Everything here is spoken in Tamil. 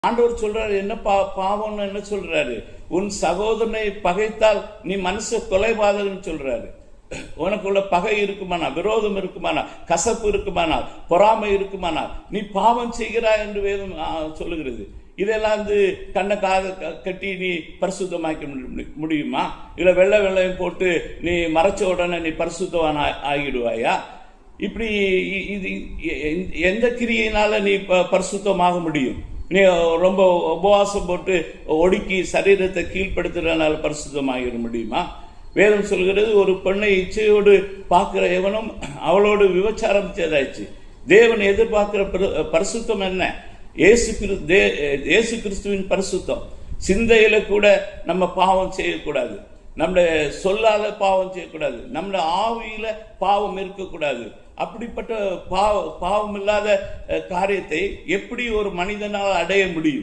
ஆண்டவர் சொல்றாரு, என்ன பாவம்னு என்ன சொல்றாரு? உன் சகோதரனை பகைத்தால் நீ மனுஷ கொலைபாதகன்னு சொல்றாரு. உனக்குள்ள பகை இருக்குமானா, விரோதம் இருக்குமானா, கசப்பு இருக்குமானால், பொறாமை இருக்குமானால் நீ பாவம் செய்கிறாய் என்று வேதம் சொல்லுகிறது. இதெல்லாம் கண்ணை கட்டி நீ பரிசுத்தமாக்க முடியுமா? இல்ல வெள்ளையும் போட்டு நீ மறைச்ச உடனே நீ பரிசுத்தவான் ஆகிடுவாயா? இப்படி எந்த கிரியையினால நீ பரிசுத்தமாக முடியும்? நீ ரொம்ப உபவாசம் போட்டு ஒடுக்கி சரீரத்தை கீழ்ப்படுத்துறதுனால பரிசுத்தமாகிட முடியுமா? வேதம் சொல்கிறது, ஒரு பெண்ணை இச்சையோடு பார்க்கிற எவனும் அவளோடு விபச்சாரம் செய்தாச்சு. தேவன் எதிர்பார்க்கிற பரிசுத்தம் என்ன? இயேசு கிறிஸ்துவின் பரிசுத்தம். சிந்தையில கூட நம்ம பாவம் செய்யக்கூடாது, நம்முடைய சொல்லால பாவம் செய்யக்கூடாது, நம்முடைய ஆவியில பாவம் இருக்கக்கூடாது. அப்படிப்பட்ட பாவம் இல்லாத காரியத்தை எப்படி ஒரு மனிதனால் அடைய முடியும்?